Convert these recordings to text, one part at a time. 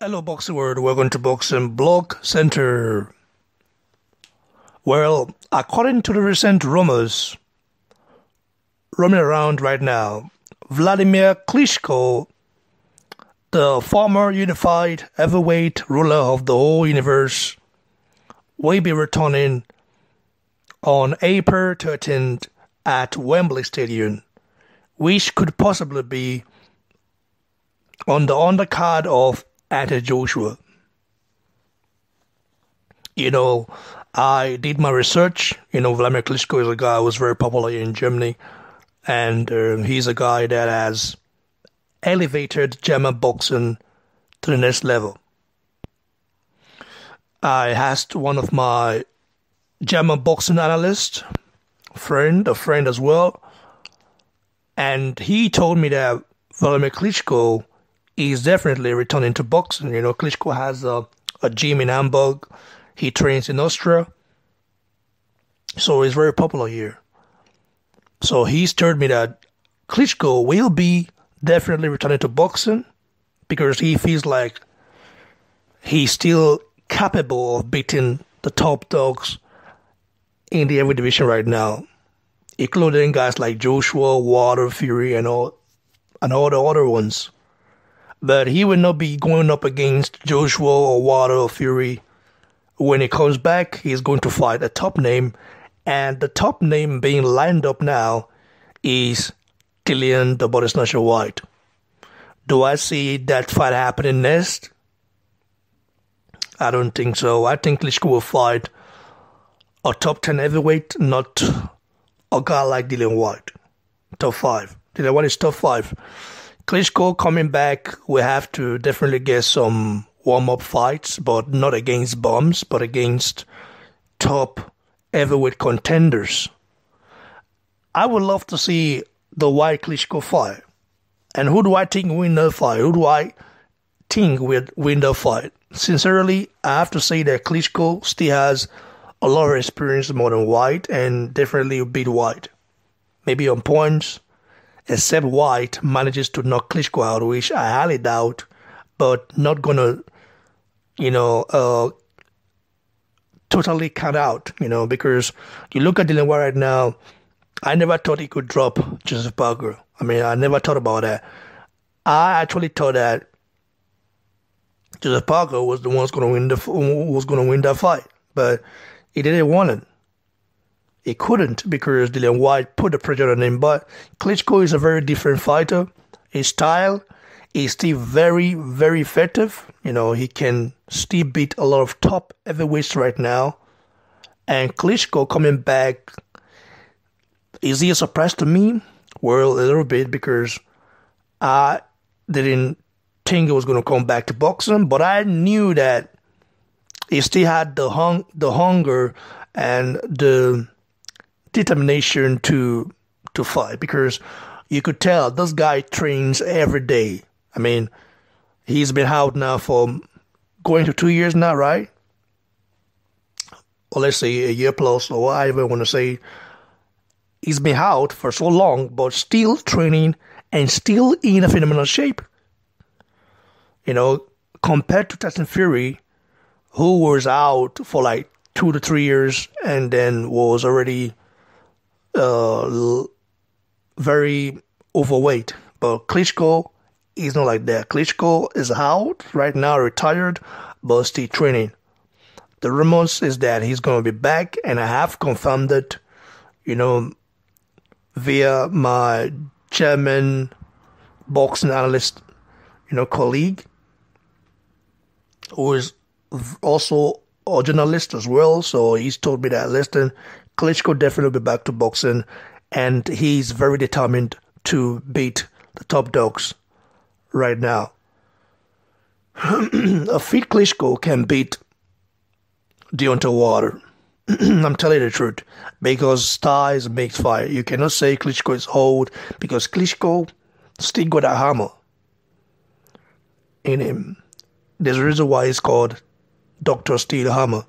Hello, Boxing World. Welcome to Boxing Blog Center. Well, according to the recent rumors roaming around right now, Wladimir Klitschko, the former unified heavyweight ruler of the whole universe, will be returning on April 13th at Wembley Stadium, which could possibly be on the undercard of Anthony Joshua. I did my research. Wladimir Klitschko is a guy who was very popular in Germany, and he's a guy that has elevated German boxing to the next level. I asked one of my German boxing analysts, a friend as well, and he told me that Wladimir Klitschko is definitely returning to boxing. Klitschko has a gym in Hamburg. He trains in Austria. So he's very popular here. So he's told me that Klitschko will be definitely returning to boxing because he feels like he's still capable of beating the top dogs in the heavyweight division right now, including guys like Joshua, Wilder, Fury, and all the other ones. But he will not be going up against Joshua or Wilder or Fury. When he comes back, he's going to fight a top name. And the top name being lined up now is Dillian the Body Snatcher Whyte. Do I see that fight happening next? I don't think so. I think Klitschko will fight a top 10 heavyweight, not a guy like Dillian Whyte. Top 5. Dillian Whyte is top 5. Klitschko coming back, we have to definitely get some warm-up fights, but not against bums, but against top heavyweight contenders. I would love to see the Whyte Klitschko fight. And who do I think win the fight? Who do I think will win the fight? Sincerely, I have to say that Klitschko still has a lot of experience more than Whyte, and definitely will beat Whyte. Maybe on points, except Whyte manages to knock Klitschko out, which I highly doubt, but not gonna, totally count out, because you look at Dillian Whyte right now, I never thought he could drop Joseph Parker. I never thought about that. I actually thought that Joseph Parker was the one who's going to win that fight, but he didn't want it. He couldn't because Dillian Whyte put the pressure on him. But Klitschko is a very different fighter. His style is still very, very effective. He can still beat a lot of top heavyweights right now. And Klitschko coming back, is he a surprise to me? Well, a little bit, because I didn't think he was going to come back to boxing, but I knew that he still had the hunger and the determination to fight, because you could tell this guy trains every day. He's been out now for going to 2 years now, right? Or let's say a year plus, or I even want to say he's been out for so long, but still training and still in a phenomenal shape. Compared to Tyson Fury, who was out for like 2 to 3 years and then was already very overweight. But Klitschko is not like that. Klitschko is out right now, retired, but still training. The rumors is that he's going to be back, and I have confirmed it, via my German boxing analyst, colleague, who is also a journalist as well. So he's told me that, listen, Klitschko definitely will be back to boxing, and he's very determined to beat the top dogs right now. A fit Klitschko can beat Deontay Wilder. I'm telling you the truth, because size makes fight. You cannot say Klitschko is old, because Klitschko still got a hammer in him. There's a reason why it's called Dr. Steel Hammer.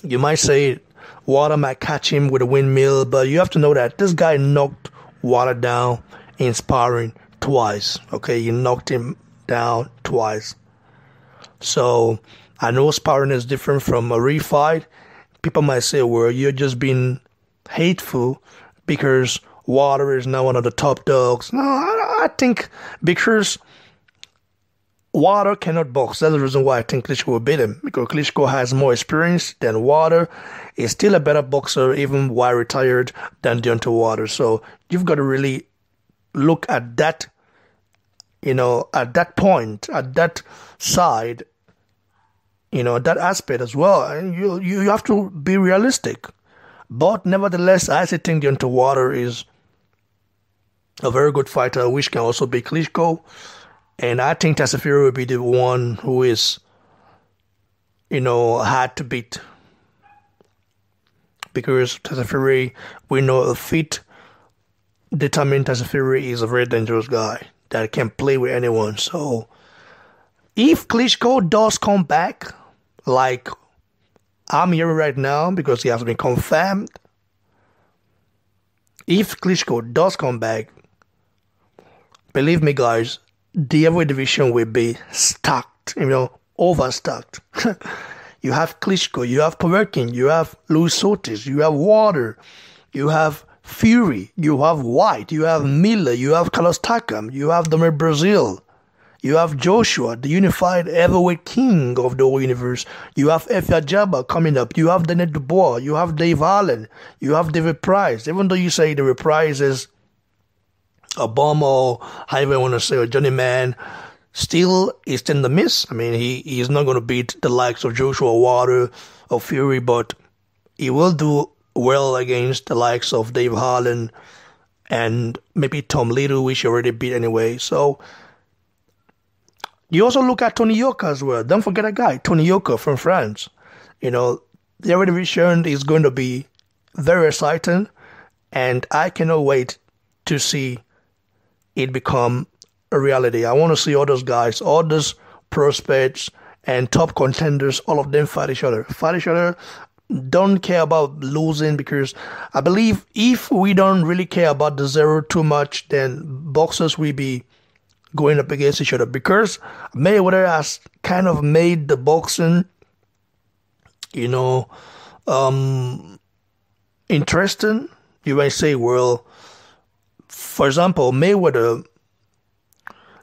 You might say Wilder might catch him with a windmill, but you have to know that this guy knocked Wilder down in sparring twice. Okay, he knocked him down twice. So I know sparring is different from a real fight. People might say, well, you're just being hateful because Wilder is now one of the top dogs. No, I think because Wilder cannot box. That's the reason why I think Klitschko will beat him. Because Klitschko has more experience than Wilder. He's still a better boxer, even while retired, than Deontay Wilder. So you've got to really look at that, at that point, at that side, that aspect as well. And you have to be realistic. But nevertheless, I still think Deontay Wilder is a very good fighter, which can also beat Klitschko. And I think Tyson Fury will be the one who is, hard to beat. Because Tyson Fury, we know a fit determined Tyson Fury is a very dangerous guy that can play with anyone. So if Klitschko does come back, like I'm hearing right now, because he has been confirmed, if Klitschko does come back, believe me, guys, the heavyweight division will be stacked, overstacked. You have Klitschko, you have Povetkin, you have Luis Ortiz, you have Wilder, you have Fury, you have Whyte, you have Miller, you have Carlos Takam, you have Dominic Brazil, you have Joshua, the unified heavyweight king of the whole universe. You have Efe Ajagba coming up. You have Daniel Dubois. You have Dave Allen. You have David Price. Even though you say David Price is a bum or however you want to say, a journeyman, still he's in the miss. I mean, he's not going to beat the likes of Joshua, Wilder, or Fury, but he will do well against the likes of Dave Allen and maybe Tom Little, which he already beat anyway. So you also look at Tony Yoka as well. Don't forget a guy, Tony Yoka from France. The heavyweight division is going to be very exciting, and I cannot wait to see it become a reality. I want to see all those guys, all those prospects and top contenders, all of them fight each other. Don't care about losing, because I believe if we don't really care about the zero too much, then boxers will be going up against each other, because Mayweather has kind of made the boxing, interesting. You might say, well, for example, Mayweather,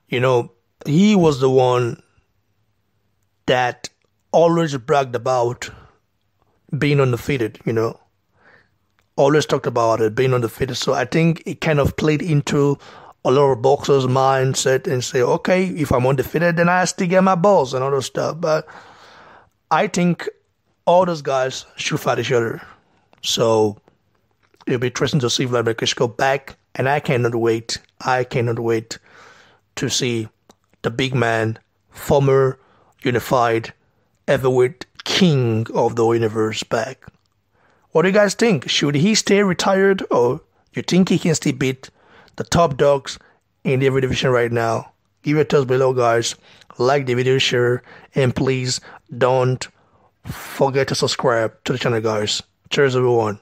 he was the one that always bragged about being undefeated, always talked about it, being undefeated. So I think it kind of played into a lot of boxers' mindset and say, okay, if I'm undefeated, then I still get my balls and all that stuff. But I think all those guys should fight each other. So it'll be interesting to see Wladimir Klitschko back, and I cannot wait. To see the big man, former unified heavyweight king of the universe, back. What do you guys think? Should he stay retired, or you think he can still beat the top dogs in the heavyweight division right now? Give your thoughts below, guys. Like the video, share, and please don't forget to subscribe to the channel, guys. Cheers, everyone.